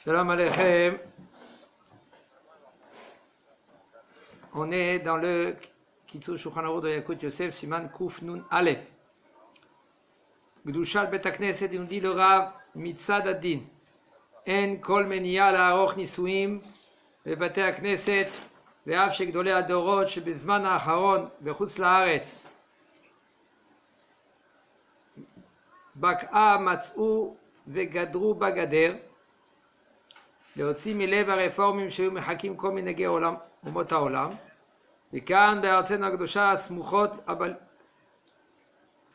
Shalom Aleichem. On est dans le Kitzur Shulchan Aruch de Yakut Yosef, Siman Kuf Nun Aleph. Gdushat Bet HaKnesset, il nous dit le Rav Mitzad Adin. En kol meniya la'aroch nisuim bebate HaKnesset ve'av shegdolei adorot shebezman ha'acharon bechutz la'aretz. Bak'a matz'u ve'gadru bagader. להוציא מלב הרפורמים שהיו מחכים כל מנהגי אומות העולם, וכאן בארצנו הקדושה הסמוכות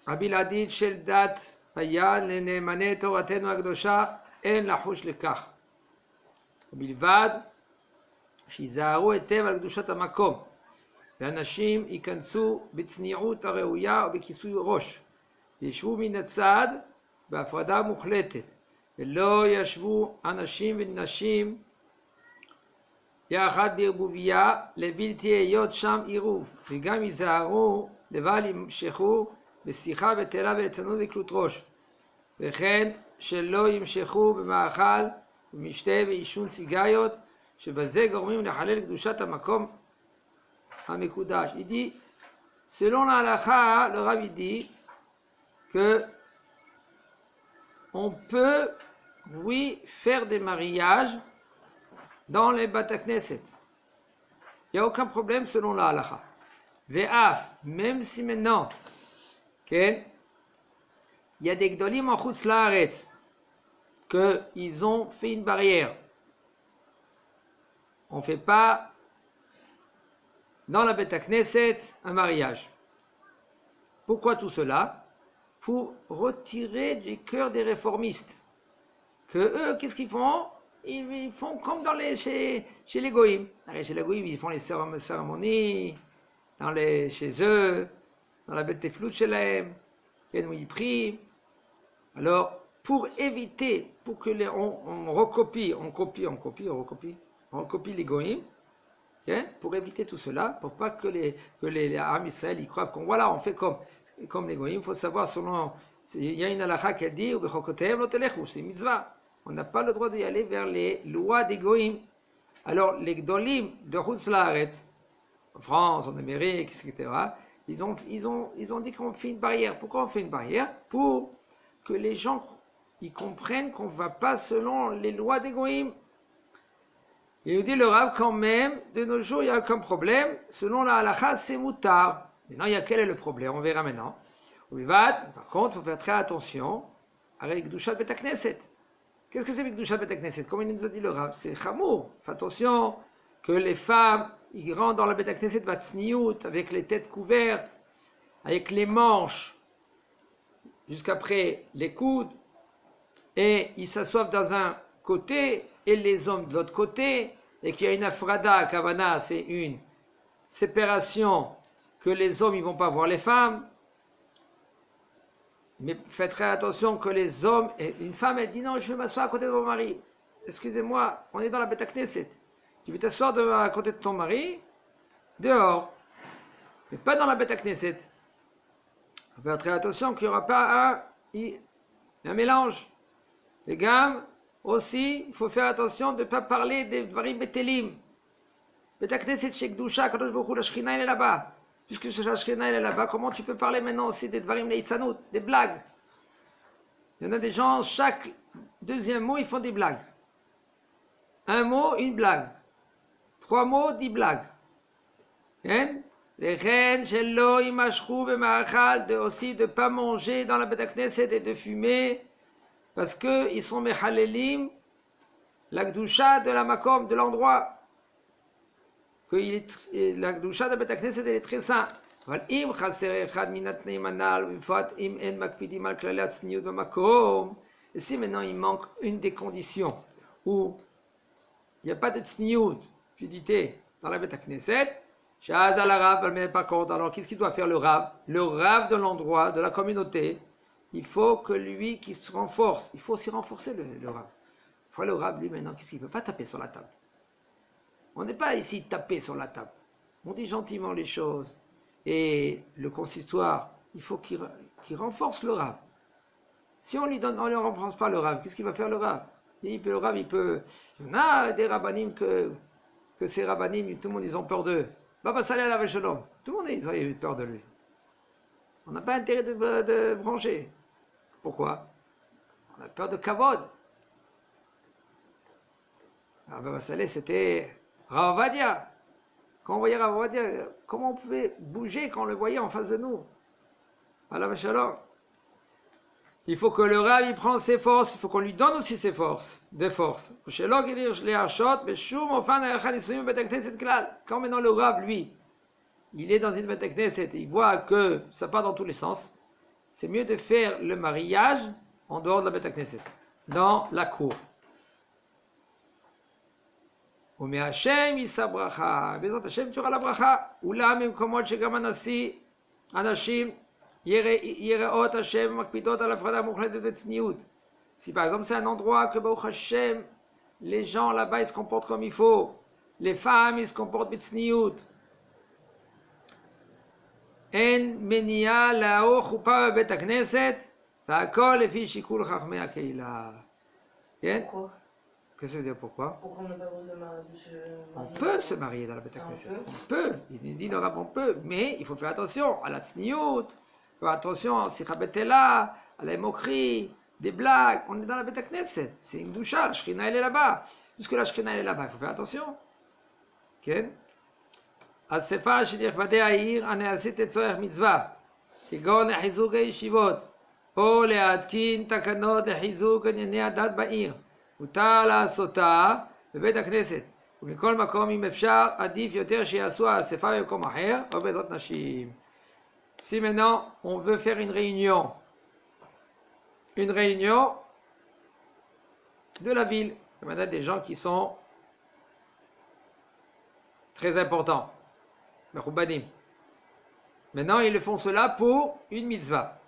הבלעדית של דת היה לנאמני תורתנו הקדושה אין לחוש לכך, ובלבד שיזהרו היטב על קדושת המקום, ואנשים ייכנסו בצניעות הראויה ובכיסוי ראש, וישבו מן הצד בהפרדה מוחלטת, ולא ישבו אנשים ונשים יחד בערבוביה לבלתי היות שם עירוב, וגם ייזהרו לבל ימשכו בשיחה בטלה וליצנות וקלות ראש, וכן שלא ימשכו במאכל ומשתה ועישון סיגריות, שבזה גורמים לחלל קדושת המקום המקודש. Il dit, selon la halakha, le Rav dit que on peut, oui, faire des mariages dans les Bat HaKnesset. Il n'y a aucun problème selon la halakha. Ve'af, même si maintenant, il y a des gdolim en chutz la'aretz, qu'ils ont fait une barrière. On ne fait pas dans la Bat HaKnesset un mariage. Pourquoi tout cela? Pour retirer du cœur des réformistes. Que eux, qu'est-ce qu'ils font? Ils font comme chez les goïms. Chez les goïms, ils font les cérémonies, chez eux, dans la bête floute chez les où ils prient. Alors, pour éviter, pour que on recopie les goïms, pour éviter tout cela, pour pas que les Am Israël ils croient qu'on voilà, on fait comme les goïms. Il faut savoir selon, il y a une halakha qui dit c'est une mitzvah. On n'a pas le droit d'y aller vers les lois des goïms. Alors les gdolim de chutz la'aretz, en France, en Amérique, etc., ils ont dit qu'on fait une barrière. Pourquoi on fait une barrière? Pour que les gens ils comprennent qu'on ne va pas selon les lois des goïms. Il nous dit le Rav quand même, de nos jours il n'y a aucun problème, selon la halakha c'est moutar. Maintenant quel est le problème? On verra maintenant. Par contre il faut faire très attention avec Gdushat Bet HaKnesset. Qu'est-ce que c'est Gdushat Bet HaKnesset? Comme il nous a dit le Rav, c'est chamour. Fais attention que les femmes ils rentrent dans la Bet HaKnesset batsniout, avec les têtes couvertes, avec les manches jusqu'après les coudes, et ils s'assoient dans un côté et les hommes de l'autre côté, et qu'il y a une afrada, kavana, c'est une séparation, que les hommes ils vont pas voir les femmes. Mais faites très attention que les hommes, et une femme elle dit non, je vais m'asseoir à côté de mon mari. Excusez-moi, on est dans la Bet HaKnesset. Tu veux t'asseoir à côté de ton mari, dehors, mais pas dans la Bet HaKnesset. Il faut faire très attention qu'il n'y aura pas un mélange. Les gammes, aussi, il faut faire attention de ne pas parler des dvarim betelim. Bet HaKnesset chez Gdusha, Kadosh Baruch Hu, la Shekhinah elle est là-bas. Puisque la Shekhinah elle est là-bas, comment tu peux parler maintenant aussi des dvarim leitzanout, des blagues? Il y en a des gens, chaque deuxième mot, ils font des blagues. Un mot, une blague. 3 mots, 10 blagues. Les reines, Shelo, Imashru, Bemachal, aussi de ne pas manger dans la Bet HaKnesset et de fumer. Parce qu'ils sont mechalelim, la Gdusha de la Makom, de l'endroit. La Gdusha de Bet HaKnesset elle est très sainte. Et si maintenant il manque une des conditions où il n'y a pas de tsniout, pudité, dans la Bet HaKnesset, par contre, alors qu'est-ce qu'il doit faire le Rav? Le Rav de l'endroit, de la communauté, il faut que lui qui se renforce, il faut aussi renforcer le Rav. Il faut le Rav lui maintenant, qu'est-ce qu'il ne peut pas taper sur la table? On n'est pas ici taper sur la table. On dit gentiment les choses. Et le consistoire, il faut qu'il renforce le Rav. Si on lui donne, on ne renforce pas le Rav, qu'est-ce qu'il va faire le Rav? Le Rav, il peut. Il y en a des rabbanim que ces rabbanim, tout le monde, ils ont peur d'eux. Baba Saleh à la Shalom. Tout le monde, ils ont eu peur de lui. On n'a pas intérêt de brancher. Pourquoi? On a peur de Kavod. Alors Baba Saleh, c'était Rav Avadia. Quand on voyait Rav Avadia, comment on pouvait bouger quand on le voyait en face de nous? À la Shalom. Il faut que le Rav il prenne ses forces, il faut qu'on lui donne aussi ses forces, des forces. Quand maintenant le Rav, lui, il est dans une Beth Knesset, il voit que ça part dans tous les sens, c'est mieux de faire le mariage en dehors de la Beth Knesset, dans la cour. Mais Hashem, il s'abracha, Bezat Hashem, tu auras la bracha. Oula, même comme moi, שגם אנשים יראות השם מקפידות על הפרדה מוחלטת וצניעות. Si par exemple c'est un endroit que Baruch Hashem, les gens là-bas ils se comportent comme il faut, les femmes ils se comportent b'tzniut. En menia לערוך חופה בבית הכנסת, והכל לפי שיקול חכמי הקהילה. כן? Qu'est-ce que ça veut dire pourquoi? Pourquoi on n'a pas le droit de se marier? On peut se marier dans la Beth Knesset. On peut. Il dit le Rav, on peut. Mais il faut faire attention à la tzniut, faire attention à Sikhabetela, à la moquerie, des blagues. On est dans la Beth Knesset. C'est une doucha, la Shrina elle est là-bas. Puisque la Shrina elle est là-bas, il faut faire attention. כן? אספה שנכבדי העיר הנעשית לצורך מצווה, כגון לחיזוק הישיבות, או להתקין תקנות לחיזוק ענייני הדת בעיר. מותר לעשותה בבית הכנסת, ומכל מקום אם אפשר עדיף יותר שיעשו האספה במקום אחר או בעזרת נשים. Si maintenant on veut faire une réunion de la ville, il y a des gens qui sont très importants, maintenant ils le font cela pour une mitzvah.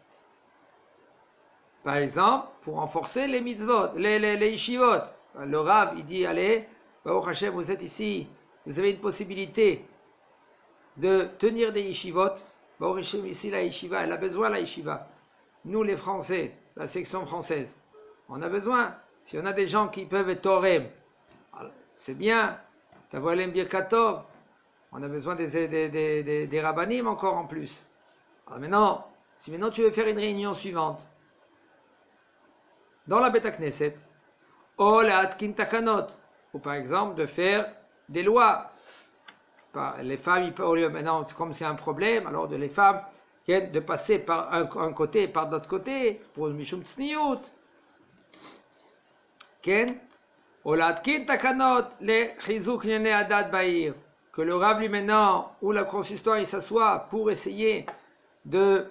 Par exemple, pour renforcer les mitzvot, les yeshivot. Le Rav, il dit, allez, Baruch Hashem, vous êtes ici, vous avez une possibilité de tenir des yeshivot. Baruch Hashem, ici, la yeshiva, elle a besoin, la yeshiva. Nous, les Français, la section française, on a besoin. Si on a des gens qui peuvent être torem, c'est bien. Tavolem birkatov, on a besoin des rabbanim encore en plus. Alors maintenant, si maintenant tu veux faire une réunion suivante, dans la Beth Knesset, ou l'atkin takanot, ou par exemple de faire des lois. Les femmes, maintenant, comme c'est un problème, alors les femmes, de passer par un côté et par l'autre côté, pour mishum tzniut. Ou l'atkin takanot, les chizuk nyane adat ba'ir, que le Rav lui maintenant, ou la consistoire, il s'assoit pour essayer de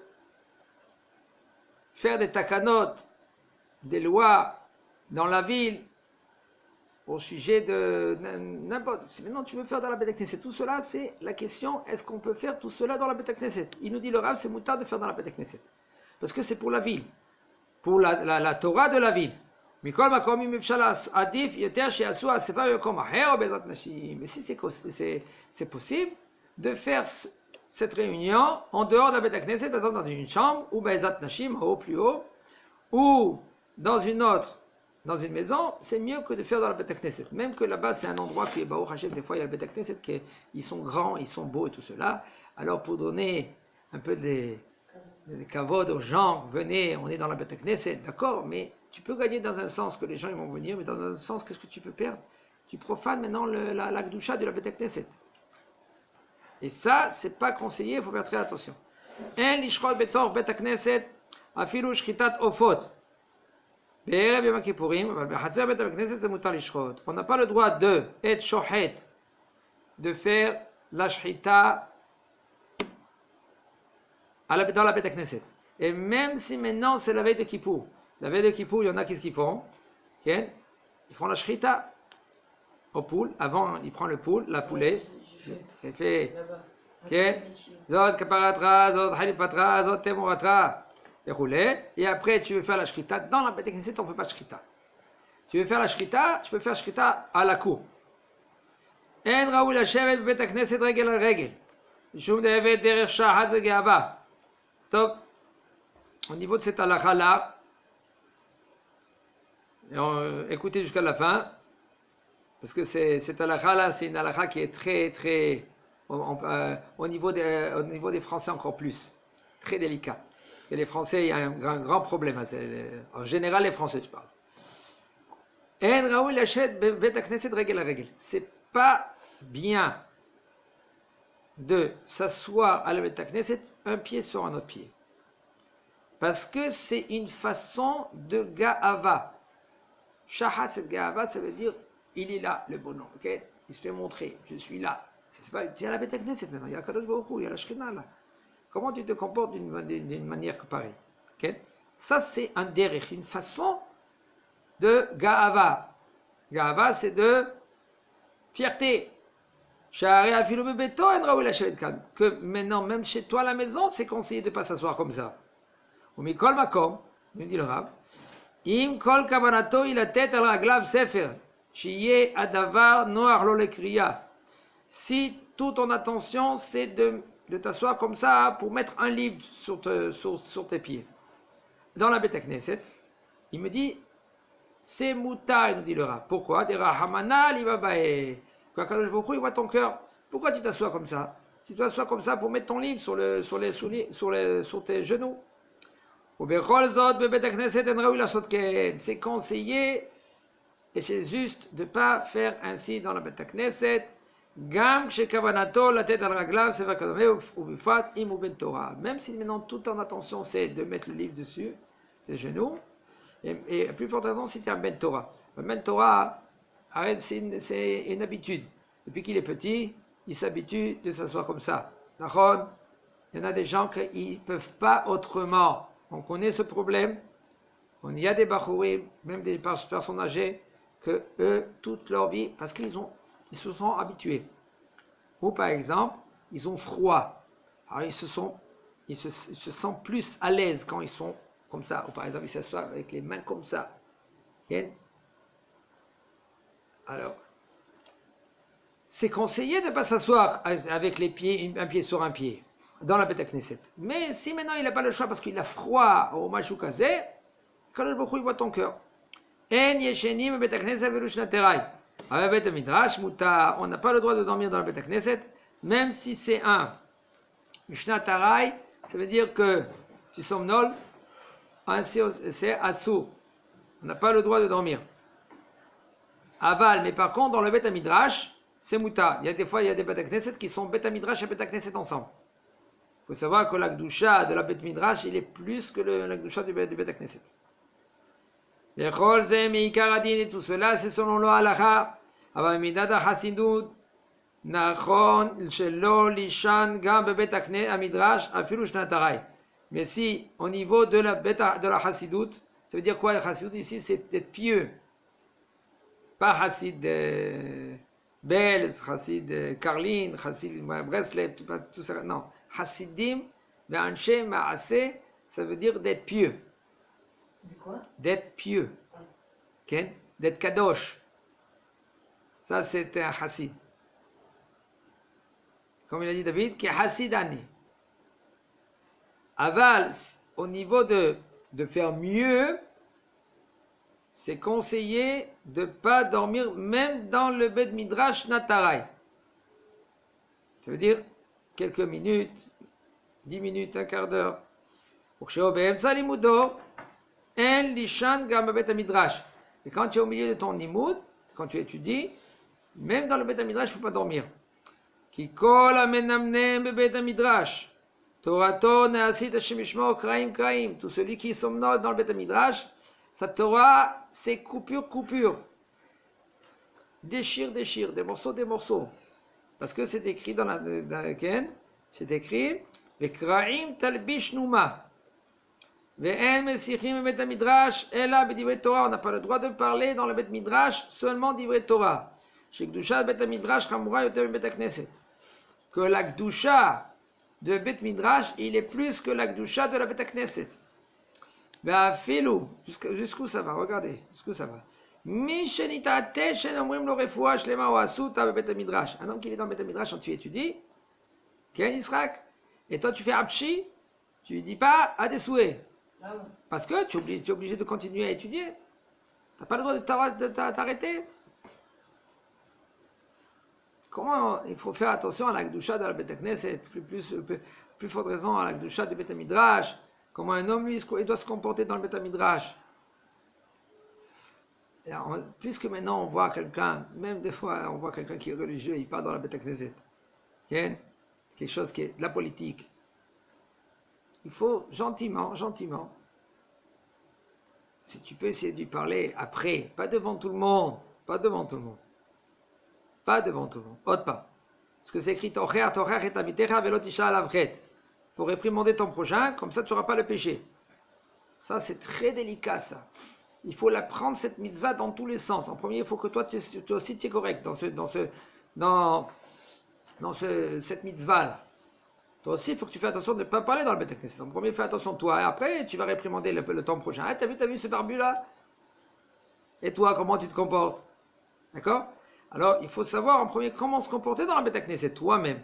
faire des takanot, des lois dans la ville au sujet de n'importe. Si maintenant tu veux faire dans la Beth Knesset, tout cela c'est la question, est-ce qu'on peut faire tout cela dans la Beth Knesset? Il nous dit le Rav, c'est moutard de faire dans la Beth Knesset. Parce que c'est pour la ville, pour la Torah de la ville. Mais si c'est possible de faire cette réunion en dehors de la Beth Knesset, par exemple dans une chambre, ou Be'ezat Nashim, au plus haut, ou dans une maison, c'est mieux que de faire dans la Beth Knesset. Même que là-bas, c'est un endroit qui est Baruch Hashem, des fois il y a le Beth Knesset, ils sont grands, ils sont beaux et tout cela. Alors pour donner un peu de kavod aux gens, venez, on est dans la Beth Knesset, d'accord, mais tu peux gagner dans un sens que les gens ils vont venir, mais dans un sens, qu'est-ce que tu peux perdre? Tu profanes maintenant la Gdusha de la Beth Knesset. Et ça, c'est pas conseillé, il faut faire très attention. En lishchot betor Beth Knesset, afilu shchitat ofot. On n'a pas le droit de être shochet, de faire la shchita dans la Beth Knesset. Et même si maintenant c'est la veille de Kippour. La veille de Kippour, il y en a qui font. Ils font la shchita au poule. Avant, ils prennent le poule, la poulet. Il fait. Zod kaparatra, zod halipatra, zod temuratra. Et après, tu veux faire la shrita dans la Beth Knesset, on ne peut pas shrita. Tu veux faire la shrita, tu peux faire shrita à la cour. En raoul לשבת בבית הכנסת רגל על רגל. משום דאבד דרך שחת זה גאווה. טוב, au niveau de cette halakha là, Écoutez jusqu'à la fin, parce que cette halakha là, c'est une halakha qui est très, très, au niveau des Français encore plus, très délicat. Et les Français, il y a un grand problème. En général, les Français, je parle. C'est pas bien de s'asseoir à la Bet Knesset un pied sur un autre pied. Parce que c'est une façon de ga'ava. Shahat, cette ga'ava, ça veut dire il est là, le bonhomme. Okay? Il se fait montrer, je suis là. C'est à la Bet Knesset maintenant, il y a Kadosh Baruch Hu, il y a la Shekhinah là. Comment tu te comportes d'une manière pareille? Okay? Ça, c'est un derech, une façon de ga'ava. Ga'ava, c'est de fierté. Que maintenant, même chez toi à la maison, c'est conseillé de ne pas s'asseoir comme ça. Ou mikol makom, nous dit le Rav, im kol kavanato il a tête al raglav sefer, shiye adavar noar lo lekriya. Si toute ton attention, c'est de t'asseoir comme ça pour mettre un livre sur tes pieds. Dans la Bet Knesset, il me dit, c'est mouta, il nous dit le Rav. Pourquoi? Des rahamana libabae. Quand Kadosh Baruch Hu, il voit ton cœur. Pourquoi tu t'assois comme ça? Tu t'assois comme ça pour mettre ton livre sur tes genoux. C'est conseillé et c'est juste de ne pas faire ainsi dans la Bet Knesset. Même si maintenant toute ton attention c'est de mettre le livre dessus, tes genoux, et plus forte raison si tu es un Ben Torah. Un Ben Torah, c'est une habitude. Depuis qu'il est petit, il s'habitue de s'asseoir comme ça. Il y en a des gens qui ne peuvent pas autrement. On connaît ce problème. Il y a des bachourim, même des personnes âgées, que eux, toute leur vie, parce qu'ils se sont habitués. Ou par exemple, ils ont froid. Alors ils se sentent plus à l'aise quand ils sont comme ça. Ou par exemple, ils s'assoient avec les mains comme ça. Alors, c'est conseillé de ne pas s'asseoir avec les pieds, un pied sur un pied, dans la Bet Knesset. Mais si maintenant il n'a pas le choix parce qu'il a froid au Mashukazé, Kadosh Baruch Hu voit ton cœur. En yeshenim Bet Knesset verushnaterai. Avec Bet Midrash, muta, on n'a pas le droit de dormir dans la Bet Knesset, même si c'est un Mishnatarai, ça veut dire que tu somnoles, c'est assour. On n'a pas le droit de dormir. Aval, mais par contre, dans le Bet Midrash, c'est muta. Il y a des fois, il y a des Bet Knesset qui sont Bet Midrash et Bet Knesset ensemble. Il faut savoir que l'Akdusha de la Bet Midrash, il est plus que l'Akdusha du Bet Knesset. Les Cholzem et Ikaradin et tout cela, c'est selon le halacha. Ava midada hasidut, nachon, shelo, lishan, gam, Bet Midrash, afiru shnatarai. Mais si, au niveau de la hasidut, ça veut dire quoi, la hasidut ici, c'est d'être pieux. Pas Hassid Belz, Hassid Karlin, Hassid Breslev, tout ça. Non. Hassidim, Ve'anshe Ma'ase, ça veut dire d'être pieux. De quoi? D'être pieux. Okay? D'être kadosh. Ça, c'est un Hassid. Comme il a dit David, qui est Hassidani. Aval, au niveau de faire mieux, c'est conseillé de ne pas dormir même dans le Bet Midrash Natarai. Ça veut dire quelques minutes, 10 minutes, un quart d'heure. Et quand tu es au milieu de ton nimoud, quand tu étudies, même dans le Bet Midrash, il ne faut pas dormir. Ki kol amenamne be Bet Midrash, Torato neasit Hashem yishmor kraim kraim. Tout celui qui somnole dans le Bet Midrash, sa Torah, c'est coupure. Déchire, des morceaux. Parce que c'est écrit dans la Ken, c'est écrit, Vekraim talbish numa. Ve'en mesichim Bet Midrash, ela b'divrei Torah. On n'a pas le droit de parler dans le Bet Midrash, seulement divrei Torah. Chez Gdusha Bet Midrash, chamura yoter Bet Knesset. Que la Gdusha de Bet Midrash, il est plus que la Gdusha de la Bet Knesset. Jusqu'où ça va? Regardez, jusqu'où ça va. Un homme qui est dans le Bet Midrash, quand tu étudies, et toi tu fais Abshi, tu ne dis pas à des souhaits. Parce que tu es obligé de continuer à étudier. n'as pas le droit de t'arrêter. Comment il faut faire attention à la Gdusha de la Beit Knesset, plus forte raison à la Gdusha du Beit Midrash. Comment un homme, lui, il doit se comporter dans le Beit Midrash. Puisque maintenant on voit quelqu'un, même des fois on voit quelqu'un qui est religieux, il parle dans la Beit Knesset. Quelque chose qui est de la politique. Il faut gentiment, si tu peux essayer de lui parler après, pas devant tout le monde, autre pas. Parce que c'est écrit il faut réprimander ton prochain, comme ça tu n'auras pas le péché. Ça c'est très délicat ça. Il faut la prendre cette mitzvah dans tous les sens. En premier, il faut que toi aussi tu es correct dans cette mitzvah-là. Toi aussi, il faut que tu fasses attention de ne pas parler dans le Beit Knesset. En premier, fais attention toi, et après, tu vas réprimander le temps prochain. Ah, t'as vu ce barbu-là? Et toi, comment tu te comportes? D'accord? Alors, il faut savoir en premier comment se comporter dans le Beit Knesset, toi-même.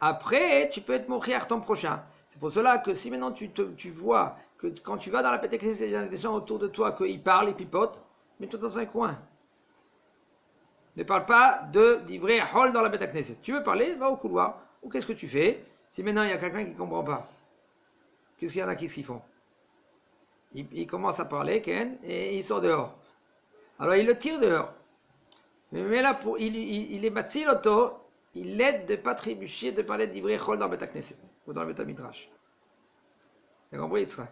Après, tu peux être mochiach ton prochain. C'est pour cela que si maintenant tu vois que quand tu vas dans la Beit Knesset, il y a des gens autour de toi qui parlent, ils pipotent, mets-toi dans un coin. Ne parle pas d'ivrei hol dans la Beit Knesset. Tu veux parler, va au couloir. Ou qu'est-ce que tu fais? Si maintenant il y a quelqu'un qui ne comprend pas, qu'est-ce qu'il y en a qui font? Il commence à parler, Ken, et il sort dehors. Alors il le tire dehors. Mais là, il est matzil auto, il l'aide de ne pas trébucher, de parler d'ivrei hol dans le Beit Knesset ou dans le Beit Midrash. Tu as compris, Israël?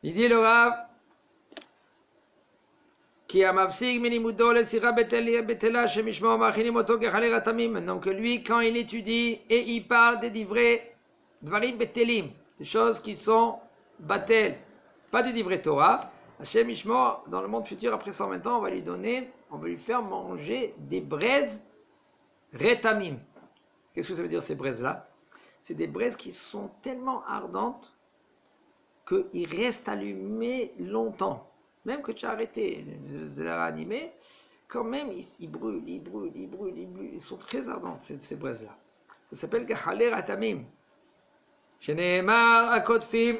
Il dit le Rav, donc lui, quand il étudie et il parle des divrei dvarim betelim, des choses qui sont batel, pas des divrei Torah, Hashem Ishmor, dans le monde futur, après 120 ans, on va lui faire manger des braises retamim. Qu'est-ce que ça veut dire ces braises-là? C'est des braises qui sont tellement ardentes qu'ils restent allumés longtemps. Même que tu as arrêté de les ranimer, quand même, ils brûlent. Ils sont très ardents, ces braises-là. Ça s'appelle Gachaler Atamim. Sheneemar Akotfim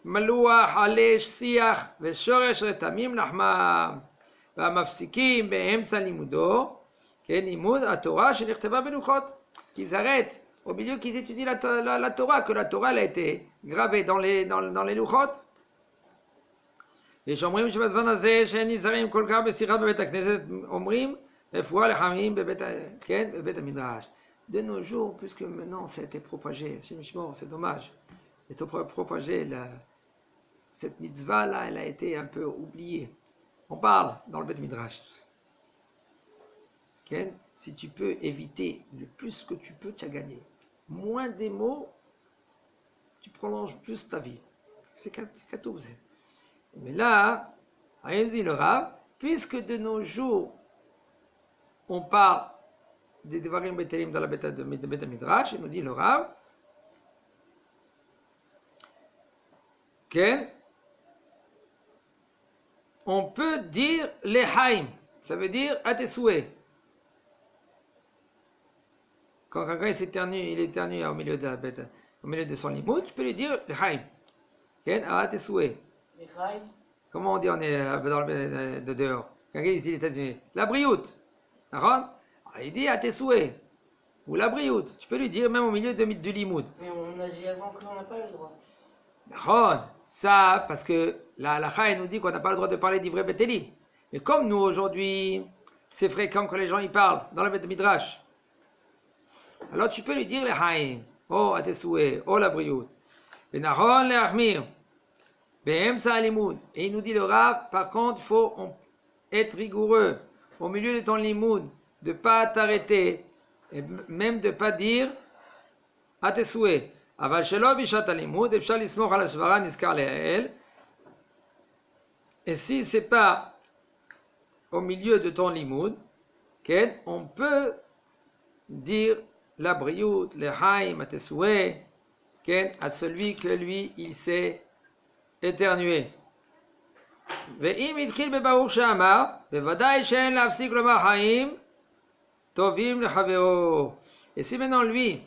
Malouach Alesh Siach Veshoresh Retamim Lahmam והמפסיקים באמצע לימודו, כן, לימוד התורה שנכתבה בלוחות, qu'ils arrêtent au milieu qu'ils étudient la Torah, que la Torah elle a été gravée dans les louchot. ושאומרים שבזמן הזה שאין נזהרים כל כך בשיחה בבית הכנסת, אומרים רפואה לחמים בבית המדרש. De nos jours, puisque maintenant ça a été propagé, c'est dommage, c'est propagé, cette mitzvah là, elle a été un peu oubliée. On parle dans le Beit Midrash. Si tu peux éviter le plus que tu peux, tu as gagné. Moins des mots, tu prolonges plus ta vie. C'est tout. Mais là, rien dit le Rav, puisque de nos jours, on parle des Devarim Betelim dans la Beit Midrash, il nous dit le Rav, on peut dire Lehaim, ça veut dire à tes souhaits. Quand quelqu'un il éternue au milieu de son limoud, tu peux lui dire Lehaim, à tes souhaits. Comment on dit on est dans le de dehors? Quelqu'un ici il est éternue. La brioute. Il dit à tes souhaits. Ou la brioute. Tu peux lui dire même au milieu du limoud. Mais on a dit avant qu'on n'a pas le droit. Ça, parce que la halakha nous dit qu'on n'a pas le droit de parler d'ivrei betelim. Mais comme nous aujourd'hui, c'est fréquent que les gens y parlent dans le Beit Midrash. Alors tu peux lui dire les haïm, oh à tes souhaits, oh la brioute. Benaron le achmir, be'emsa limoud. Et il nous dit le Rav, par contre, il faut être rigoureux au milieu de ton limoud, de ne pas t'arrêter, et même de ne pas dire à tes souhaits. אבל שלא בשעת הלימוד אפשר לסמוך על הסברה נזכר לעיל. Et si c'est pas au milieu de ton limoud, on peut dire la briout, le haïm, à tes souhaits, à celui que lui il s'est éternué. ואם התחיל בברוך שאמר, בוודאי שאין להפסיק לומר חיים טובים לחברו. Et si maintenant lui,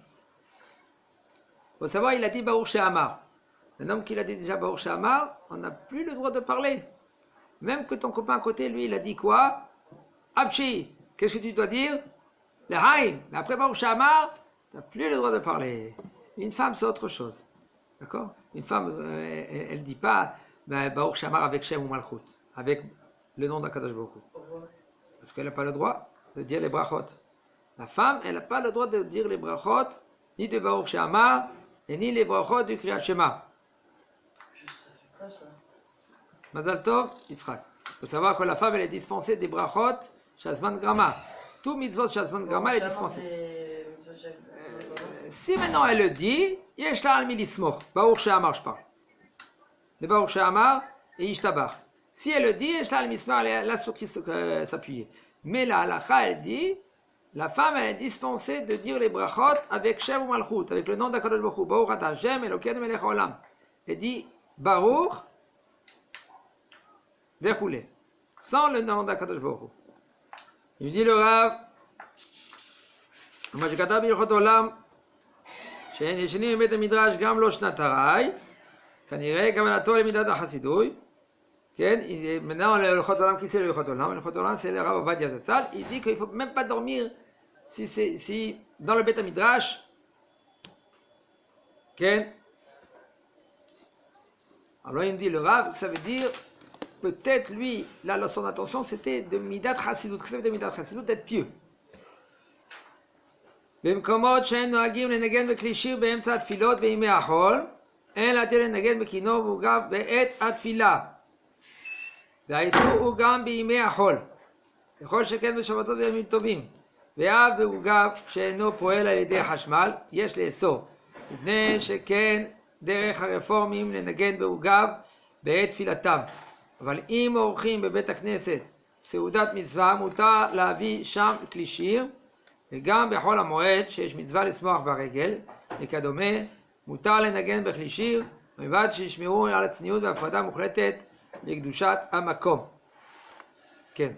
il faut savoir, il a dit Baruch She'amar. Un homme qui a dit déjà Baruch She'amar, on n'a plus le droit de parler. Même que ton copain à côté, lui, il a dit quoi? Abshi, qu'est-ce que tu dois dire? Le haïm. Mais après Baruch Shamar, tu n'as plus le droit de parler. Une femme, c'est autre chose. D'accord? Une femme, elle ne dit pas ben, Baruch Shamar avec Shem ou Malchut, avec le nom d'Akadosh Baruch Hu. Parce qu'elle n'a pas le droit de dire les brachot. La femme, elle n'a pas le droit de dire les brachot, ni de Baruch Shamar, et ni les brachot du Kriyat Shema. Je savais pas ça. Mazal Tov, Yitzhak. Il faut savoir que la femme, elle est dispensée des brachot, Shazman Grama. Tout mitzvot Shazman Grama, elle est dispensée. Si maintenant elle le dit, Yesh la al milismoch. Baruch She'amar, je parle. De Baruch She'amar et Ishtabar. Si elle le dit, Yesh la al milismoch, elle est là sur qui s'appuyer. Mais la halakha, elle dit, la femme, elle est dispensée de dire les brachot avec Shem ou Malchut, avec le nom d'Akadosh Baruch Hu. Baruch Ata Hashem Elokeinu Melech Haolam. Elle dit Baruch Vechoulé. Sans le nom d'Akadosh Baruch Hu. Il me dit le Rav, מה שכתב בהלכות עולם, שאין ישנים בבית המדרש גם לא שנתראי, כנראה כוונתו למידת החסידוי, כן, maintenant להלכות עולם, qui c'est להלכות עולם? להלכות עולם c'est le Rav Ovadia Zatzal, il dit qu'il ne faut même pas dormir si dans le bête midrash, כן, alors il me dit le Rav, ça veut dire, peut-être lui, là son attention c'était de midat chasidut, que ça veut dire midat chasidut, d'être pieux. במקומות שאין נוהגים לנגן בכלי שיר באמצע התפילות בימי החול, אין להתיר לנגן בכינור מעוגב בעת התפילה. והאיסור הוא גם בימי החול, ככל שכן בשבתות וימים טובים. ואף מעוגב שאינו פועל על ידי חשמל, יש לאסור. מפני שכן דרך הרפורמים לנגן מעוגב בעת תפילתם. אבל אם עורכים בבית הכנסת סעודת מצווה, מותר להביא שם כלי שיר, וגם בחול המועד שיש מצווה לשמוח ברגל, וכדומה, מותר לנגן בכלי שיר, ובלבד שישמרו על הצניעות והפרדה מוחלטת לקדושת המקום. כן.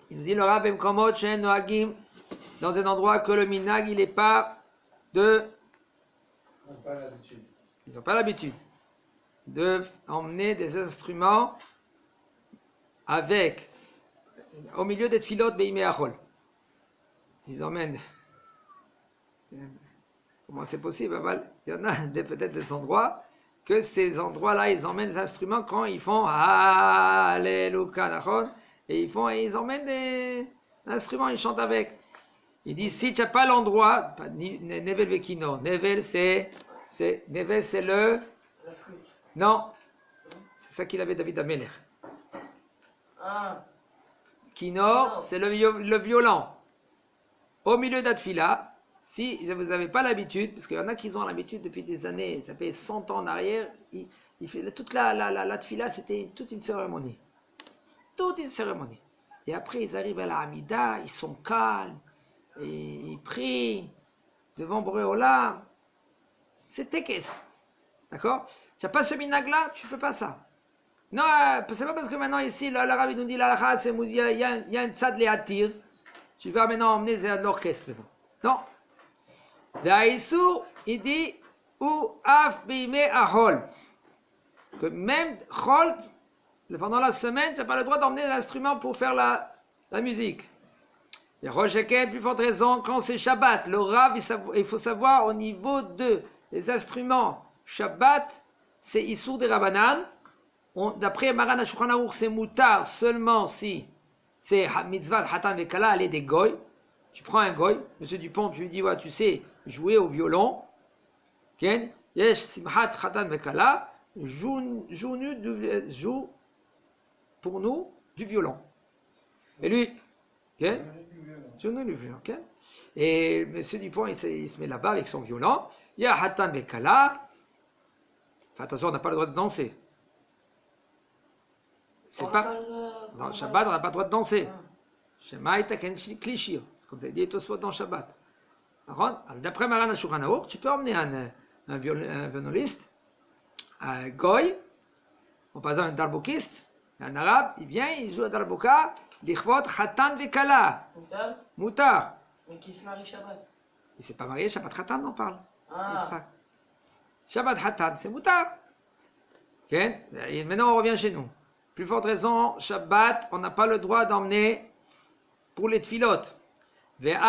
Il nous dit le Rav במקומות שאין נוהגים, dans un endroit que le minag il est pas de... Ils n'ont pas l'habitude de emmener des instruments avec, au milieu des tfilot beimei achol. Ils emmènent. Comment c'est possible? Il y en a peut-être des endroits que ces endroits-là, ils emmènent des instruments quand ils font Alléluia, et ils emmènent des instruments, ils chantent avec. Il dit si tu n'as pas l'endroit, Nevel Vekino, Nevel c'est le. La flûte. Non, c'est ça qu'il avait David Ameler. Ah. Kinor, c'est le violon. Au milieu d'Atfila, si vous n'avez pas l'habitude, parce qu'il y en a qui ont l'habitude depuis des années, ça fait 100 ans en arrière, toute la Tfila, c'était toute une cérémonie. Toute une cérémonie. Et après, ils arrivent à la Hamida, ils sont calmes, et ils prient devant Boré Olam. C'est qu'est-ce. D'accord? Tu n'as pas ce minag-là, tu ne fais pas ça. Non, c'est pas parce que maintenant ici, l'arabe nous dit la race, il y a un tzad léatir. Tu vas maintenant emmener l'orchestre maintenant. Non. L'Aïsou, il dit ou af bimé ahol. Que même chol, pendant la semaine, tu n'as pas le droit d'emmener l'instrument pour faire la musique. Et Rocheket, plus forte raison, quand c'est Shabbat, le Rav, il faut savoir au niveau des instruments Shabbat, c'est Issour des Rabbanan. D'après Maran HaShulchan Aruch, c'est moutar seulement si c'est mitzvah Hatan Vekala, aller des goy. Tu prends un goy, monsieur Dupont, tu lui dis, ouais, tu sais jouer au violon. Ken, yesh simhat Hatan Vekala, joue pour nous du violon. Et lui, ken, joue-nous du violon, ken. Et monsieur Dupont, il se met là-bas avec son violon. Il y a Hatan Vekala. Enfin, attention, on n'a pas le droit de danser. C'est pas. Dans Shabbat, on n'a pas le droit de danser. Shema ita ken klishir. Comme ça dit Tosfot dans Shabbat. D'après Maran HaShulchan Aruch, tu peux emmener un violoniste, un goy, ou par exemple un darboukiste, un arabe, il vient, il joue à darbouka, lichvot chatan vekala. Moutar. Mais qui se marie Shabbat? Il ne s'est pas marié, Shabbat chatan, on parle. Ah. Shabbat chatan, c'est moutar. Okay? Et maintenant, on revient chez nous. Plus forte raison, Shabbat, on n'a pas le droit d'emmener pour les tfilot. Même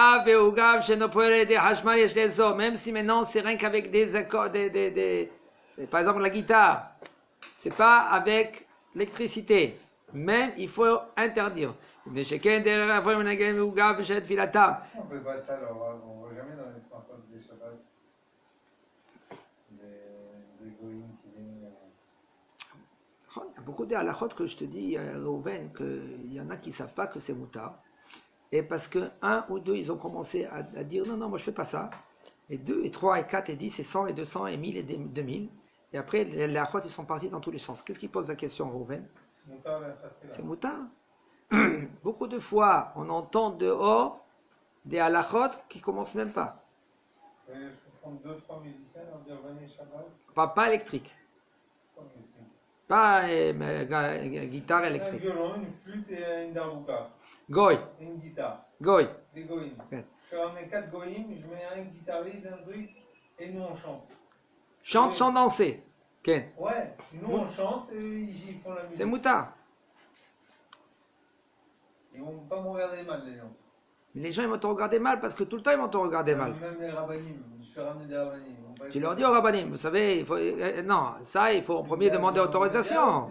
si maintenant c'est rien qu'avec des accords, par exemple la guitare, c'est pas avec l'électricité. Même il faut interdire. On ne fait pas ça, alors, on ne voit jamais dans les smartphones des Shabbat des goïms qui viennent. Il y a beaucoup de halachot que je te dis, Reuven, qu'il y en a qui ne savent pas que c'est moutar. Et parce que un ou deux, ils ont commencé à dire non, moi je ne fais pas ça. Et 2, et 3, et 4, et 10, et 100, et 200, et 1000, et 2000. Et après, les halachot, ils sont partis dans tous les sens. Qu'est-ce qui pose la question, Reuven? C'est moutar, C'est moutar. Beaucoup de fois, on entend dehors des halachot qui ne commencent même pas. Je peux prendre 2-3 musiciens et leur dire venez Shabbat. Pas électrique. Pas musique. Pas guitare Un électrique. violon, une flûte et une darbouka. Goy. Et une guitare. Goy. Des goïms. Ouais. Je vais ramener 4 goïms, je mets un guitariste, un truc, et nous on chante. Chante sans danser. Ken. Ouais, nous on chante et ils font la musique. C'est moutar. Ils vont pas me regarder mal, les gens. Mais les gens, ils vont te regarder mal parce que tout le temps, ils vont te regarder mal. Même les rabbinim, je fais ramener des rabbinim. Tu leur dis au rabbinim, vous savez, il faut, non, ça, il faut en premier demander autorisation.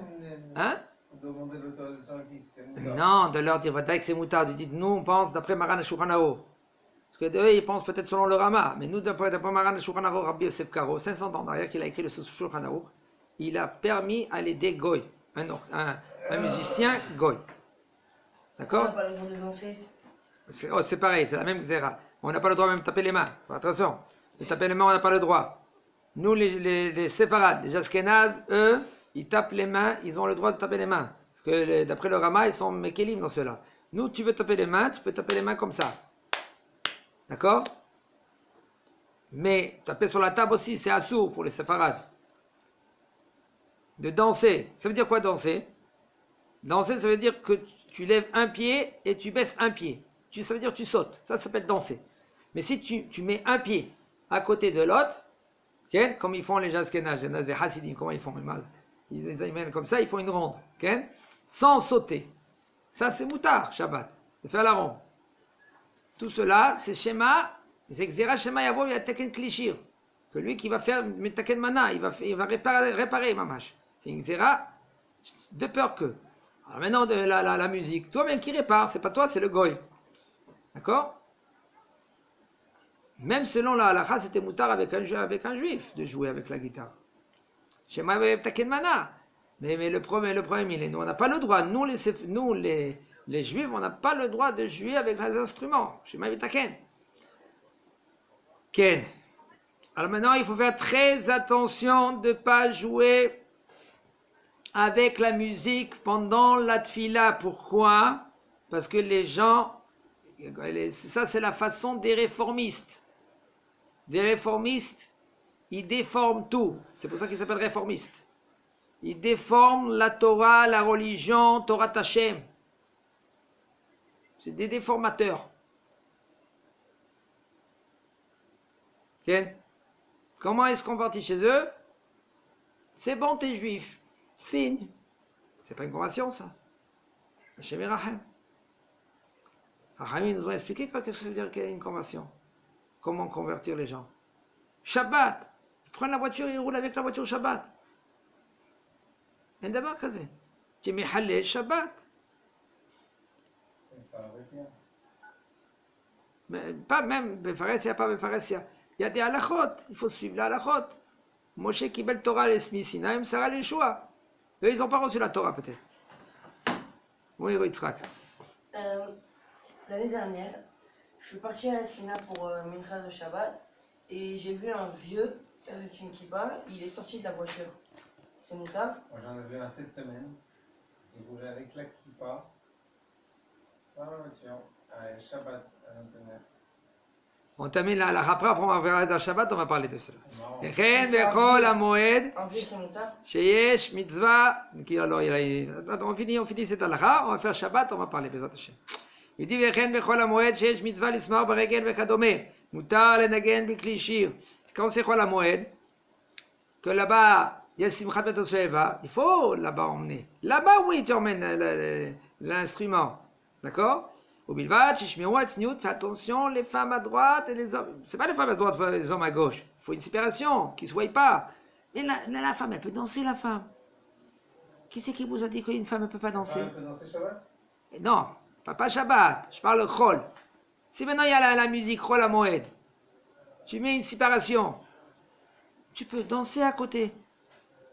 Hein? Demander l'autorisation à qui? C'est moutar. Non, de leur dire, que c'est moutar. Tu dis, nous, on pense d'après Maran Shulchan Aruch. Parce que eux, ils pensent peut-être selon le Rama. Mais nous, d'après Maran Shulchan Aruch, Rabbi Yosef Karo, 500 ans derrière qu'il a écrit le Shulchan Aruch, il a permis à l'aider Goy, un musicien Goy. On n'a D'accord? pas le droit de danser. C'est pareil, c'est la même zéra. On n'a pas le droit même de taper les mains. Attention, de taper les mains, on n'a pas le droit. Nous, les séfarades, les ashkénazes, eux, ils tapent les mains, ils ont le droit de taper les mains. Parce que d'après le Rama, ils sont mékélim dans ceux-là. Nous, tu veux taper les mains, tu peux taper les mains comme ça. D'accord? Mais taper sur la table aussi, c'est assourd pour les séfarades. De danser, ça veut dire quoi danser? Danser, ça veut dire que tu lèves un pied et tu baisses un pied. Ça veut dire que tu sautes. Ça s'appelle danser. Mais si tu mets un pied à côté de l'autre, okay, comme ils font les Ashkénazes, les Hasidim, comment ils font mal? Ils amènent comme ça, ils font une ronde. Okay, sans sauter. Ça, c'est moutar, Shabbat. De faire la ronde. Tout cela, c'est schéma, c'est Xera Shema Yavo, il y a Teken Klishir. Que lui qui va faire Metaken Mana, il va réparer Mamash. C'est une Xera de peur que. Alors maintenant, de la musique, toi-même qui répare, c'est pas toi, c'est le goy. D'accord? Même selon la halakha, c'était moutar avec un juif de jouer avec la guitare. Shema Taken Mana. Mais le problème, il est, nous, on n'a pas le droit. Nous, les juifs, on n'a pas le droit de jouer avec les instruments. Shema Taken. Ken. Alors maintenant, il faut faire très attention de ne pas jouer avec la musique pendant la tfila. Pourquoi? Parce que les gens, ça c'est la façon des réformistes. Des réformistes, ils déforment tout. C'est pour ça qu'ils s'appellent réformistes. Ils déforment la Torah, la religion, Torah Hashem. C'est des déformateurs. Okay? Comment est-ce qu'on partit chez eux? C'est bon, t'es juif. Signe. C'est pas une conversion, ça. Hashem et Rachem. Rachem, nous ont expliqué qu'est-ce que ça veut dire qu'il y a une conversion. Comment convertir les gens. Shabbat. Ils prennent la voiture et ils roulent avec la voiture Shabbat. Un d'abord, qu'est-ce que c'est? Tu mets Halel Shabbat. Mais pas même Befaresia, pas Befaresia. Il y a des halachot. Il faut suivre la halachot. Moshe Kibel Torah les Sinaim, Sarah les Shoah. Eux, ils n'ont pas reçu la Torah, peut-être. Oui, Yitzhak. L'année dernière, je suis parti à la Sina pour Mincha de Shabbat et j'ai vu un vieux avec une kippa. Il est sorti de la voiture. C'est moutar. Moi j'en ai vu un cette semaine. Il roulait avec la kippa. Dans la voiture. À Shabbat à l'intérieur. On termine la après on va voir dans Shabbat, on va parler de cela. C'est Chen un bechol vieux. hamoed Un vieux, c'est moutar. sheyesh mitzvah. Alors, on finit cette halakha, on va faire Shabbat, on va parler Bezat Hashem. Il dit וכן בכל המועד שיש מצווה לשמוח ברגל וכדומה, מותר לנגן בכלי שיר. Quand c'est חול המועד, que là-bas il y a Simchat Vet Sheva, il faut là-bas emmener. Là-bas, oui, tu emmènes l'instrument. D'accord? Au Bilvat, Shishmiru Atzniut, fais attention, les femmes à droite et les hommes. C'est pas les femmes à droite, les hommes à gauche. Il faut une séparation, qu'ils ne se voient pas. Mais la femme, elle peut danser, la femme. Qui c'est qui vous a dit qu'une femme ne peut pas danser? Elle peut danser Shabbat? Non, pas Shabbat, je parle Chol. Si maintenant il y a la musique Chol à Moed, tu mets une séparation, tu peux danser à côté.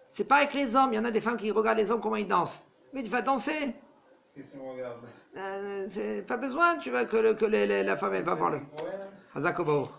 C'est pas avec les hommes, il y en a des femmes qui regardent les hommes comment ils dansent. Mais tu vas danser. Qu'est-ce qu'on regarde? C'est pas besoin, tu vois, que la femme elle va voir le. Hazak Obaor.